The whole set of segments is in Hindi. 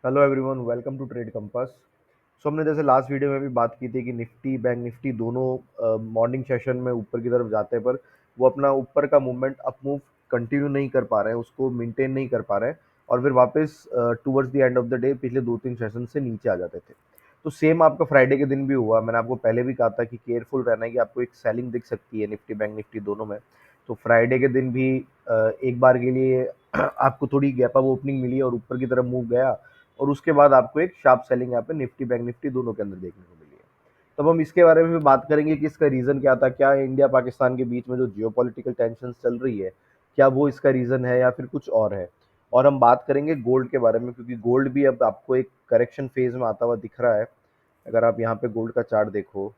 Hello everyone, welcome to trade compass. So हमने जैसे लास्ट वीडियो में भी बात की थी कि निफ्टी बैंक निफ्टी दोनों मॉर्निंग सेशन में ऊपर की तरफ जाते हैं, पर वो अपना ऊपर का मूवमेंट अप मूव कंटिन्यू नहीं कर पा रहे हैं, उसको मेंटेन नहीं कर पा रहे हैं और फिर वापस towards the end of the day पिछले 2-3 सेशन से नीचे आ जाते थे। तो सेम आपका फ्राइडे के दिन भी हुआ। मैंने आपको पहले भी कहा था कि केयरफुल रहना है कि आपको एक सेलिंग दिख सकती है निफ्टी बैंक निफ्टी दोनों में। तो फ्राइडे के दिन भी एक बार के लिए आपको थोड़ी गैप अप ओपनिंग मिली और ऊपर की तरफ मूव गया और उसके बाद आपको एक शार्प सेलिंग यहाँ पे निफ्टी बैंक निफ्टी दोनों के अंदर देखने को मिली है। तो अब हम इसके बारे में भी बात करेंगे कि इसका रीज़न क्या था, क्या इंडिया पाकिस्तान के बीच में जो जियोपॉलिटिकल टेंशन चल रही है, क्या वो इसका रीज़न है या फिर कुछ और है। और हम बात करेंगे गोल्ड के बारे में, क्योंकि गोल्ड भी अब आपको एक करेक्शन फेज में आता हुआ दिख रहा है। अगर आप यहाँ पे गोल्ड का चार्ट देखो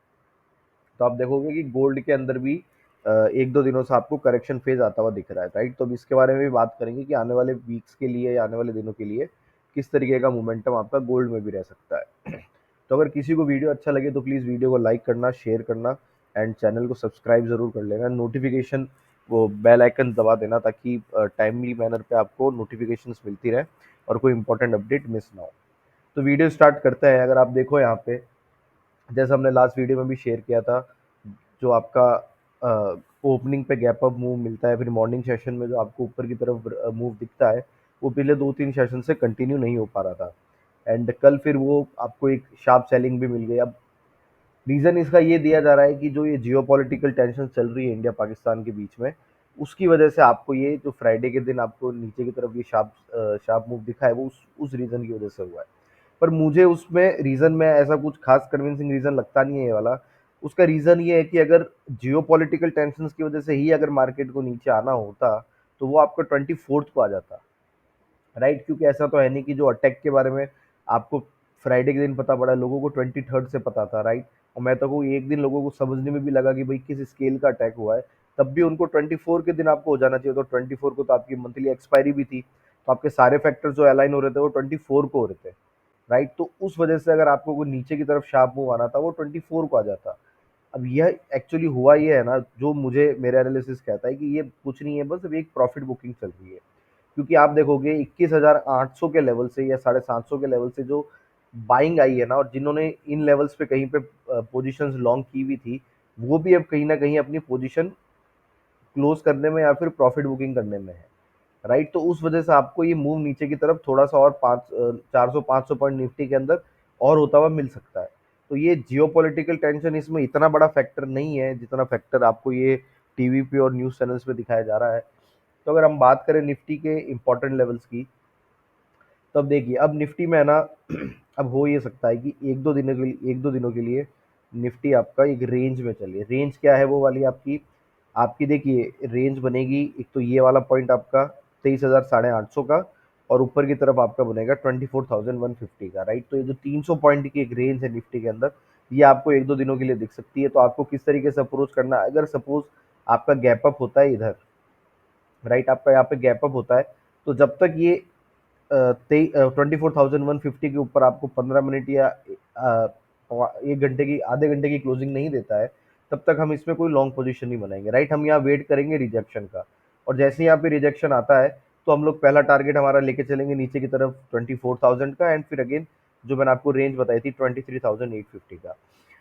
तो आप देखोगे कि गोल्ड के अंदर भी एक दो दिनों से आपको करेक्शन फेज आता हुआ दिख रहा है, राइट। तो अब इसके बारे में भी बात करेंगे कि आने वाले वीक्स के लिए या आने वाले दिनों के लिए किस तरीके का मोमेंटम आपका गोल्ड में भी रह सकता है। तो अगर किसी को वीडियो अच्छा लगे तो प्लीज़ वीडियो को लाइक करना, शेयर करना एंड चैनल को सब्सक्राइब ज़रूर कर लेना। नोटिफिकेशन वो बेल आइकन दबा देना ताकि टाइमली मैनर पे आपको नोटिफिकेशंस मिलती रहे और कोई इंपॉर्टेंट अपडेट मिस ना हो। तो वीडियो स्टार्ट करते हैं। अगर आप देखो यहाँ पे, जैसे हमने लास्ट वीडियो में भी शेयर किया था, जो आपका ओपनिंग पे गैप अप मूव मिलता है, फिर मॉर्निंग सेशन में जो आपको ऊपर की तरफ मूव दिखता है, वो पिछले 2-3 सेशन से कंटिन्यू नहीं हो पा रहा था। एंड कल फिर वो आपको एक शार्प सेलिंग भी मिल गई। अब रीज़न इसका ये दिया जा रहा है कि जो ये जियोपॉलिटिकल टेंशन चल रही है इंडिया पाकिस्तान के बीच में, उसकी वजह से आपको ये जो फ्राइडे के दिन आपको नीचे की तरफ ये शार्प मूव दिखा है, वो उस रीज़न की वजह से हुआ है। पर मुझे उसमें रीज़न में ऐसा कुछ खास कन्विंसिंग रीज़न लगता नहीं है ये वाला। उसका रीज़न ये है कि अगर जियोपॉलिटिकल टेंशंस की वजह से ही अगर मार्केट को नीचे आना होता, तो वो आपका 24th को आ जाता, राइट। क्योंकि ऐसा तो है नहीं कि जो अटैक के बारे में आपको फ्राइडे के दिन पता पड़ा, लोगों को 23rd से पता था, राइट। और मैं तो कहूँ एक दिन लोगों को समझने में भी लगा कि भाई किस स्केल का अटैक हुआ है, तब भी उनको 24 के दिन आपको हो जाना चाहिए। तो 24 को तो आपकी मंथली एक्सपायरी भी थी, तो आपके सारे फैक्टर्स जो अलाइन हो रहे थे वो 24 को हो रहे थे, राइट। तो उस वजह से अगर आपको कोई नीचे की तरफ शार्प मूव आना था, वो 24 को आ जाता। अब यह एक्चुअली हुआ ये है ना, जो मुझे मेरा एनालिसिस कहता है कि ये कुछ नहीं है, बस अब एक प्रॉफिट बुकिंग चल रही है। क्योंकि आप देखोगे 21,800 के लेवल से या 750 के लेवल से जो बाइंग आई है ना, और जिन्होंने इन लेवल्स पे कहीं पे पोजीशंस लॉन्ग की हुई थी, वो भी अब कहीं ना कहीं अपनी पोजीशन क्लोज करने में या फिर प्रॉफिट बुकिंग करने में है, राइट। तो उस वजह से आपको ये मूव नीचे की तरफ थोड़ा सा और 400-500 पॉइंट निफ्टी के अंदर और होता हुआ मिल सकता है। तो ये जियोपॉलिटिकल टेंशन इसमें इतना बड़ा फैक्टर नहीं है जितना फैक्टर आपको ये टीवी पे और न्यूज़ चैनल्स पे दिखाया जा रहा है। तो अगर हम बात करें निफ्टी के इंपॉर्टेंट लेवल्स की, तो अब देखिए, अब निफ्टी में है ना, अब हो ये सकता है कि एक दो दिनों के लिए निफ्टी आपका एक रेंज में चलिए। रेंज क्या है वो वाली आपकी आपकी देखिए रेंज बनेगी। एक तो ये वाला पॉइंट आपका 23,850 का, और ऊपर की तरफ आपका बनेगा 24,150 का, राइट। तो ये जो 300 पॉइंट की एक रेंज है निफ्टी के अंदर, ये आपको एक दो दिनों के लिए दिख सकती है। तो आपको किस तरीके से अप्रोच करना है, अगर सपोज आपका गैप अप होता है इधर, राइट, आपका यहाँ पे गैप अप होता है, तो जब तक ये 24,150 के ऊपर आपको 15 मिनट या 1 घंटे की आधे घंटे की क्लोजिंग नहीं देता है, तब तक हम इसमें कोई लॉन्ग पोजीशन नहीं बनाएंगे, राइट। हम यहाँ वेट करेंगे रिजेक्शन का, और जैसे ही यहाँ पे रिजेक्शन आता है, तो हम लोग पहला टारगेट हमारा लेके चलेंगे नीचे की तरफ 24,000 का, एंड फिर अगेन जो मैंने आपको रेंज बताई थी 23,850 का।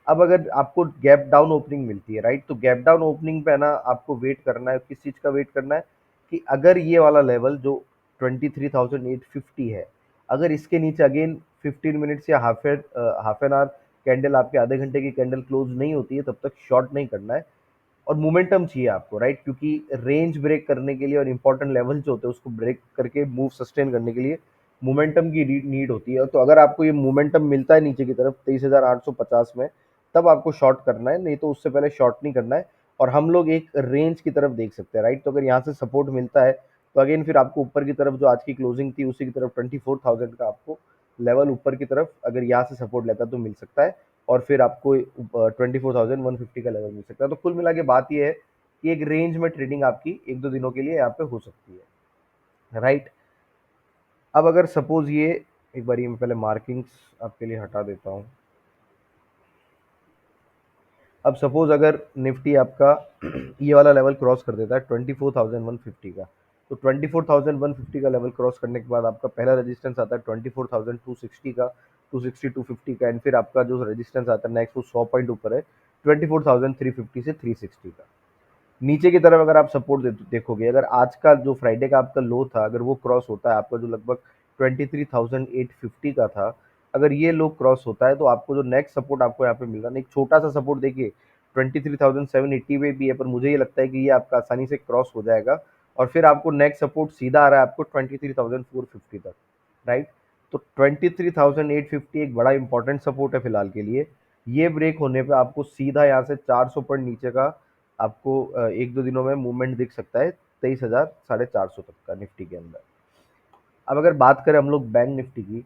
अब अगर आपको गैप डाउन ओपनिंग मिलती है, राइट, तो गैप डाउन ओपनिंग पे ना आपको वेट करना है, किस चीज़ का वेट करना है, कि अगर ये वाला लेवल जो 23,850 है, अगर इसके नीचे अगेन 15 मिनट्स या हाफ एन आवर कैंडल, आपके आधे घंटे की कैंडल क्लोज नहीं होती है, तब तक शॉर्ट नहीं करना है। और मोमेंटम चाहिए आपको, राइट, क्योंकि रेंज ब्रेक करने के लिए और इंपॉर्टेंट लेवल जो होते हैं उसको ब्रेक करके मूव सस्टेन करने के लिए मोमेंटम की नीड होती है। तो अगर आपको ये मोमेंटम मिलता है नीचे की तरफ 23,850 में, तब आपको शॉर्ट करना है, नहीं तो उससे पहले शॉर्ट नहीं करना है। और हम लोग एक रेंज की तरफ देख सकते हैं, राइट। तो अगर यहाँ से सपोर्ट मिलता है, तो अगेन फिर आपको ऊपर की तरफ जो आज की क्लोजिंग थी उसी की तरफ 24,000 का आपको लेवल ऊपर की तरफ अगर यहाँ से सपोर्ट लेता है तो मिल सकता है, और फिर आपको 24,150 का लेवल मिल सकता है। तो कुल मिला के बात ये है कि एक रेंज में ट्रेडिंग आपकी एक दो दिनों के लिए यहाँ पे हो सकती है, राइट। अब अगर सपोज ये, एक बार ये मैं पहले मार्किंग्स आपके लिए हटा देता हूँ। अब सपोज अगर निफ्टी आपका ये वाला लेवल क्रॉस कर देता है 24,150 का, तो 24,150 का लेवल क्रॉस करने के बाद आपका पहला रेजिस्टेंस आता है 24,260 का, 260 250 का, एंड फिर आपका जो रेजिस्टेंस आता है नेक्स्ट वो 100 पॉइंट ऊपर है 24,350 से 360 का। नीचे की तरफ अगर आप सपोर्ट देखोगे, अगर आज का जो फ्राइडे का आपका लो था अगर वो क्रॉस होता है, आपका जो लगभग 23,850 का था, अगर ये लो क्रॉस होता है तो आपको जो नेक्स्ट सपोर्ट आपको यहाँ पे मिल रहा है, एक छोटा सा सपोर्ट देखिए 23,780 में भी है, पर मुझे ये लगता है कि ये आपका आसानी से क्रॉस हो जाएगा और फिर आपको नेक्स्ट सपोर्ट सीधा आ रहा है आपको 23,450 तक, राइट। तो 23,850 एक बड़ा इंपॉर्टेंट सपोर्ट है फिलहाल के लिए। ये ब्रेक होने पे आपको सीधा यहाँ से 400 पॉइंट नीचे का आपको एक दो दिनों में मूवमेंट दिख सकता है 23,450 तक का निफ्टी के अंदर। अब अगर बात करें हम लोग बैंक निफ्टी की,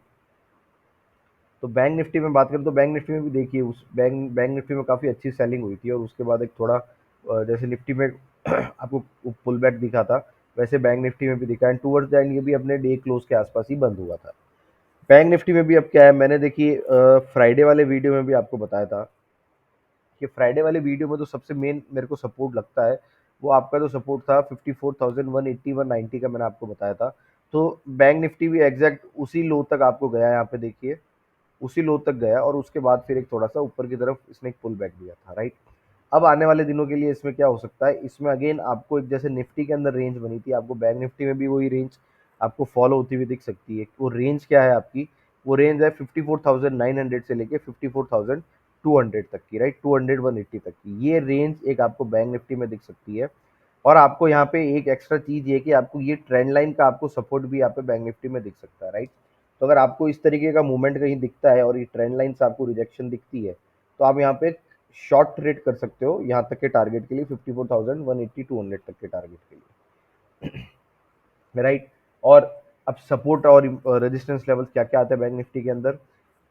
तो बैंक निफ्टी में बात करें तो बैंक निफ्टी में भी देखिए उस बैंक बैंक निफ्टी में काफ़ी अच्छी सेलिंग हुई थी और उसके बाद एक थोड़ा जैसे निफ्टी में आपको पुल बैक दिखा था, वैसे बैंक निफ्टी में भी दिखा एंड टूवर्ड्स द एंड ये भी अपने डे क्लोज के आसपास ही बंद हुआ था। बैंक निफ्टी में भी अब क्या है, मैंने देखिए फ्राइडे वाले वीडियो में भी आपको बताया था कि फ्राइडे वाले वीडियो में तो सबसे मेन मेरे को सपोर्ट लगता है वो आपका जो सपोर्ट था 54,180 190 का, मैंने आपको बताया था। तो बैंक निफ्टी भी एग्जैक्ट उसी लो तक आपको गया है, यहाँ पे देखिए उसी लो तक गया और उसके बाद फिर एक थोड़ा सा ऊपर की तरफ इसने एक पुल बैक दिया था, राइट। अब आने वाले दिनों के लिए इसमें क्या हो सकता है, इसमें अगेन आपको एक जैसे निफ्टी के अंदर रेंज बनी थी, आपको बैंक निफ्टी में भी वही रेंज आपको फॉलो होती हुई दिख सकती है। वो रेंज क्या है आपकी, वो रेंज है 54,900 से लेके 54,200 तक की, राइट, 200 180 तक की, ये रेंज एक आपको बैंक निफ्टी में दिख सकती है। और आपको यहाँ पे एक एक्स्ट्रा चीज ये कि आपको ये ट्रेंड लाइन का आपको सपोर्ट भी यहाँ पे बैंक निफ्टी में दिख सकता है, राइट। तो अगर आपको इस तरीके का मूवमेंट कहीं दिखता है और ये ट्रेंड लाइन से आपको रिजेक्शन दिखती है, तो आप यहाँ पे शॉर्ट ट्रेड कर सकते हो यहाँ तक के टारगेट के लिए 54,180 200 तक के टारगेट के लिए, राइट। और अब सपोर्ट और रेजिस्टेंस लेवल क्या क्या आता है बैंक निफ्टी के अंदर,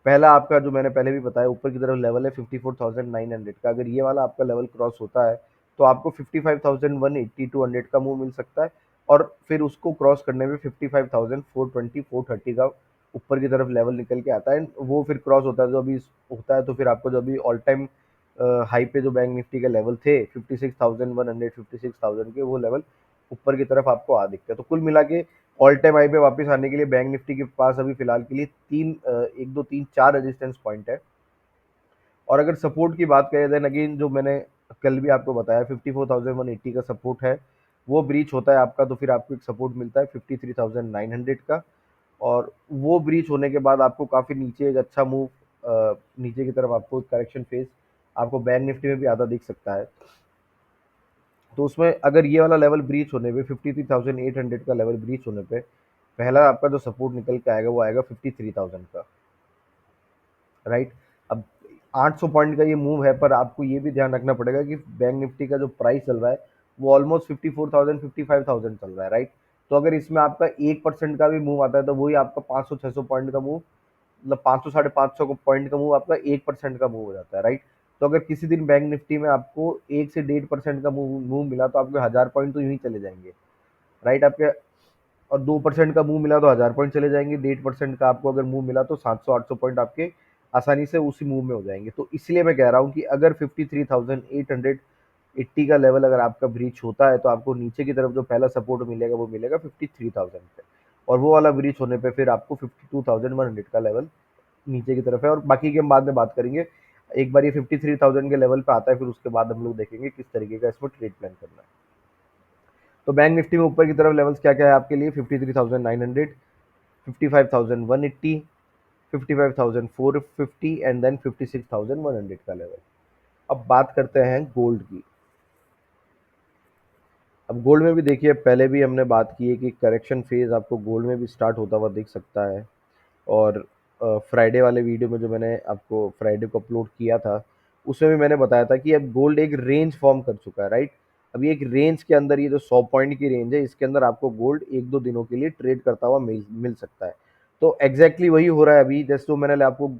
पहला आपका जो मैंने पहले भी बताया ऊपर की तरफ लेवल है 54,900 का, अगर ये वाला आपका लेवल क्रॉस होता है तो आपको 55,180 200 का मूव मिल सकता है और फिर उसको क्रॉस करने में 55,420 430 का ऊपर की तरफ लेवल निकल के आता है, वो फिर क्रॉस होता है जो अभी होता है तो फिर आपको जो अभी ऑल टाइम हाई पे जो बैंक निफ्टी के लेवल थे 56,100 56,000 के, वो लेवल ऊपर की तरफ आपको आ दिखते हैं। तो कुल मिला के ऑल टाइम हाई पे वापस आने के लिए बैंक निफ्टी के पास अभी फिलहाल के लिए एक दो तीन चार रेजिस्टेंस पॉइंट है। और अगर सपोर्ट की बात करें देन अगेन जो मैंने कल भी आपको बताया 54,180 का सपोर्ट है, वो ब्रीच होता है आपका तो फिर आपको एक सपोर्ट मिलता है 53,900 का, और वो ब्रीच होने के बाद आपको काफ़ी नीचे एक अच्छा मूव नीचे की तरफ आपको करेक्शन फेज आपको बैंक निफ्टी में भी आधा दिख सकता है। तो उसमें अगर ये वाला लेवल ब्रीच होने पे 53,800 का लेवल ब्रीच होने पे पहला आपका जो सपोर्ट निकल के आएगा वो आएगा 53,000 का, राइट। अब 800 पॉइंट का ये मूव है पर आपको ये भी ध्यान रखना पड़ेगा कि बैंक निफ्टी का जो प्राइस चल रहा है वो ऑलमोस्ट 54,000 55,000 चल रहा है, राइट। तो अगर इसमें आपका 1% का भी मूव आता है तो वही आपका 500 600 पॉइंट का मूव, मतलब 500 साढ़े 500 पॉइंट का मूव आपका 1% का मूव हो जाता है, राइट। तो अगर किसी दिन बैंक निफ्टी में आपको 1 से 1.5% का मूव मूव मिला तो आपके 1000 पॉइंट तो यूं ही चले जाएंगे, राइट। आपके और 2% का मूव मिला तो 1000 पॉइंट चले जाएंगे, 1.5% का आपको अगर मूव मिला तो 700 800 पॉइंट आपके आसानी से उसी मूव में हो जाएंगे। तो इसलिए मैं कह रहा हूँ कि अगर 53,880 का लेवल अगर आपका ब्रीच होता है तो आपको नीचे की तरफ जो पहला सपोर्ट मिलेगा वो मिलेगा 53,000 पे, और वो वाला ब्रीच होने पे फिर आपको 52,100 का लेवल नीचे की तरफ है, और बाकी की हम बाद में बात करेंगे। एक बार ये 53,000 के लेवल पे आता है फिर उसके बाद हम लोग देखेंगे किस तरीके का इसमें ट्रेड प्लान करना है। तो बैंक निफ्टी में ऊपर की तरफ लेवल्स क्या क्या है आपके लिए, 53,900, 55,180, 55,450 एंड देन 56,100 का लेवल। अब बात करते हैं गोल्ड की। अब गोल्ड में भी देखिए पहले भी हमने बात की है कि करेक्शन फेज आपको गोल्ड में भी स्टार्ट होता हुआ दिख सकता है। और फ्राइडे वाले वीडियो में जो मैंने आपको फ्राइडे को अपलोड किया था उसमें भी मैंने बताया था कि अब गोल्ड एक रेंज फॉर्म कर चुका है, राइट। अभी एक रेंज के अंदर ये जो 100 पॉइंट की रेंज है इसके अंदर आपको गोल्ड एक दो दिनों के लिए ट्रेड करता हुआ मिल सकता है। तो एग्जैक्टली वही हो रहा है अभी, जैसे जो मैंने आपको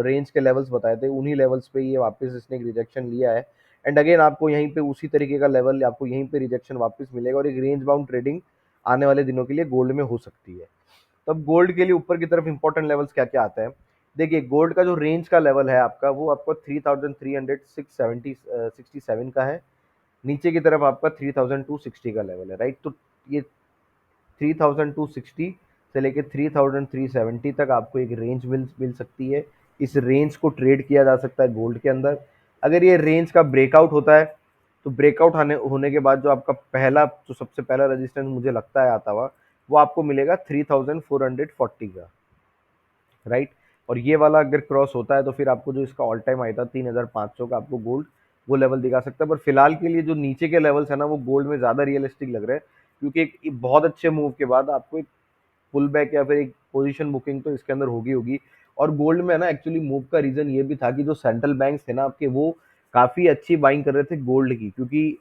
रेंज के लेवल्स बताए थे उन्हीं लेवल्स पे ये वापस इसने एक रिजेक्शन लिया है एंड अगेन आपको यहीं पे उसी तरीके का लेवल आपको यहीं पे रिजेक्शन वापस मिलेगा और एक रेंज बाउंड ट्रेडिंग आने वाले दिनों के लिए गोल्ड में हो सकती है। तब गोल्ड के लिए ऊपर की तरफ इंपॉर्टेंट लेवल्स क्या क्या आते हैं, देखिए गोल्ड का जो रेंज का लेवल है आपका वो आपको 3,367 का है, नीचे की तरफ आपका 3,260 का लेवल है, राइट। तो ये 3260 से लेके 3370 तक आपको एक रेंज मिल मिल सकती है। इस रेंज को ट्रेड किया जा सकता है गोल्ड के अंदर। अगर ये रेंज का ब्रेकआउट होता है तो ब्रेकआउट होने के बाद जो आपका पहला जो सबसे पहला रेजिस्टेंस मुझे लगता है आता हुआ, वो आपको मिलेगा 3440 का, राइट। और ये वाला अगर क्रॉस होता है तो फिर आपको जो इसका ऑल टाइम हाई था 3500 का, आपको गोल्ड वो लेवल दिखा सकता है। पर फिलहाल के लिए जो नीचे के लेवल्स है ना, वो गोल्ड में ज्यादा रियलिस्टिक लग रहे हैं, क्योंकि एक बहुत अच्छे मूव के बाद आपको एक पुल बैक या फिर एक पोजीशन बुकिंग तो इसके अंदर होगी होगी। और गोल्ड में है ना, एक्चुअली मूव का रीजन ये भी था कि जो सेंट्रल बैंक्स थे ना आपके, वो काफी अच्छी बाइंग कर रहे थे गोल्ड की, क्योंकि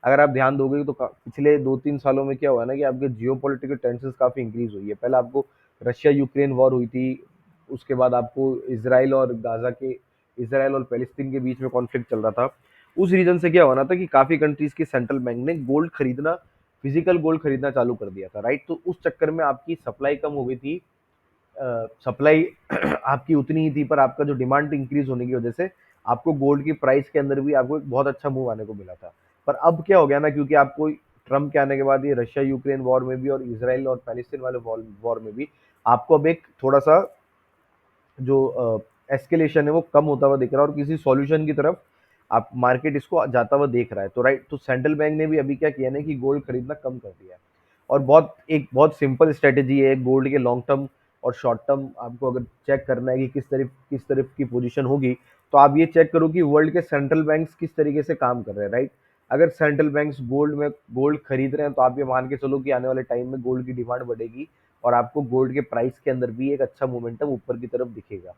अगर आप ध्यान दोगे तो पिछले 2-3 सालों में क्या हुआ ना कि आपके जियो पोलिटिकल टेंशन काफी इंक्रीज हुई है। पहले आपको रशिया यूक्रेन वॉर हुई थी, उसके बाद आपको इसराइल और पैलेस्टीन के बीच में कॉन्फ्लिक्ट चल रहा था। उस रीजन से क्या हुआ ना था कि काफी कंट्रीज की सेंट्रल बैंक ने गोल्ड खरीदना, फिजिकल गोल्ड खरीदना चालू कर दिया था, राइट। तो उस चक्कर में आपकी सप्लाई कम हो गई थी। सप्लाई आपकी उतनी ही थी, पर आपका जो डिमांड इंक्रीज होने की वजह से आपको गोल्ड की प्राइस के अंदर भी आपको एक बहुत अच्छा मूव आने को मिला था। पर अब क्या हो गया ना, क्योंकि आपको ट्रम्प के आने के बाद ये रशिया यूक्रेन वॉर में भी और इसराइल और पैलेस्टीन वाले वॉर में भी आपको अब एक थोड़ा सा जो एस्केलेशन है वो कम होता हुआ दिख रहा है, और किसी सॉल्यूशन की तरफ आप मार्केट इसको जाता हुआ देख रहा है। तो राइट, तो सेंट्रल बैंक ने भी अभी क्या किया ना कि गोल्ड खरीदना कम कर दिया है। और बहुत सिंपल स्ट्रेटेजी है गोल्ड के लॉन्ग टर्म और शॉर्ट टर्म। आपको अगर चेक करना है कि किस तरफ की पोजीशन होगी, तो आप ये चेक करो कि वर्ल्ड के सेंट्रल बैंक्स किस तरीके से काम कर रहे हैं, राइट। अगर सेंट्रल बैंक्स गोल्ड खरीद रहे हैं, तो आप ये मान के चलो कि आने वाले टाइम में गोल्ड की डिमांड बढ़ेगी, और आपको गोल्ड के प्राइस के अंदर भी एक अच्छा मोमेंटम ऊपर की तरफ दिखेगा।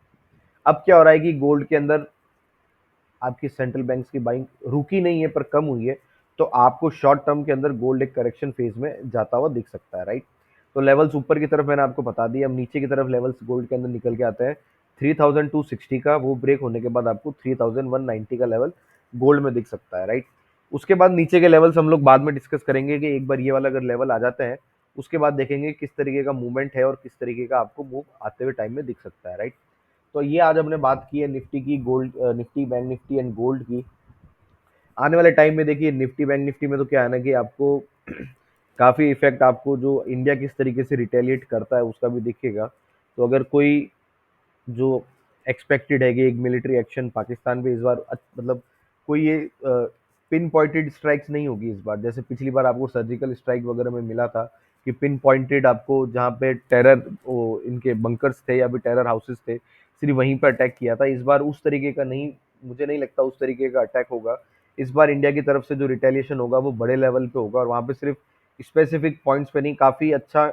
अब क्या हो रहा है कि गोल्ड के अंदर आपकी सेंट्रल बैंक्स की बाइंग रुकी नहीं है पर कम हुई है, तो आपको शॉर्ट टर्म के अंदर गोल्ड एक करेक्शन फेज में जाता हुआ दिख सकता है, राइट। तो लेवल्स ऊपर की तरफ मैंने आपको बता दिया, अब नीचे की तरफ लेवल्स गोल्ड के अंदर निकल के आते हैं। 3260 का वो ब्रेक होने के बाद आपको 3190 का लेवल गोल्ड में दिख सकता है, राइट। उसके बाद नीचे के लेवल्स हम लोग बाद में डिस्कस करेंगे कि एक बार ये वाला अगर लेवल आ जाता है, उसके बाद देखेंगे किस तरीके का मूवमेंट है और किस तरीके का आपको मूव आते हुए टाइम में दिख सकता है, राइट। तो ये आज हमने बात की है निफ्टी की, Nifty bank Nifty and gold की। आने वाले टाइम में देखिए निफ्टी बैंक निफ्टी में तो क्या है ना कि आपको काफी इफेक्ट आपको जो इंडिया किस तरीके से रिटेलिएट करता है उसका भी दिखेगा। तो अगर कोई जो एक्सपेक्टेड है कि एक मिलिट्री एक्शन पाकिस्तान पे इस बार मतलब कोई ये पिन पॉइंटेड स्ट्राइक्स नहीं होगी इस बार, जैसे पिछली बार आपको सर्जिकल स्ट्राइक वगैरह में मिला था कि पिन पॉइंटेड आपको जहाँ पे टेरर वो इनके बंकर्स थे या फिर टेरर हाउसेस थे, सिर्फ वहीं पर अटैक किया था। इस बार उस तरीके का नहीं, मुझे नहीं लगता उस तरीके का अटैक होगा। इस बार इंडिया की तरफ से जो रिटेलिएशन होगा वो बड़े लेवल पे होगा, और वहाँ पे सिर्फ स्पेसिफिक पॉइंट्स पे नहीं, काफी अच्छा,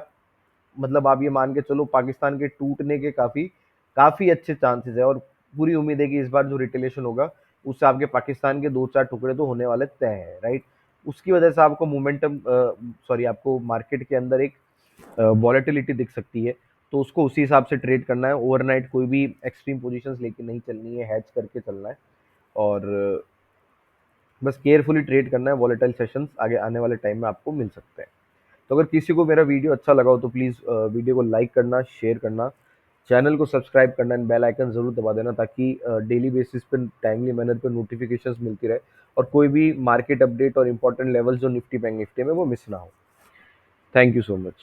मतलब आप ये मान के चलो पाकिस्तान के टूटने के काफी काफी अच्छे चांसेस है। और पूरी उम्मीद है कि इस बार जो रिटेलिएशन होगा उससे आपके पाकिस्तान के 2-4 टुकड़े तो होने वाले तय हैं, राइट। उसकी वजह से आपको मोमेंटम सॉरी आपको मार्केट के अंदर एक वॉलेटिलिटी दिख सकती है। तो उसको उसी हिसाब से ट्रेड करना है, ओवरनाइट कोई भी एक्सट्रीम पोजीशंस लेके नहीं चलनी है, हैच करके चलना है। और बस केयरफुली ट्रेड करना है, वॉलेटाइल सेशंस आगे आने वाले टाइम में आपको मिल सकते हैं। तो अगर किसी को मेरा वीडियो अच्छा लगा हो तो प्लीज़ वीडियो को लाइक करना, शेयर करना, चैनल को सब्सक्राइब करना एंड बेल आइकन ज़रूर दबा देना, ताकि डेली बेसिस पे टाइमली मैनर पे नोटिफिकेशंस मिलती रहे और कोई भी मार्केट अपडेट और इंपॉर्टेंट लेवल्स जो निफ्टी बैंक निफ्टी में वो मिस ना हो। Thank you so much.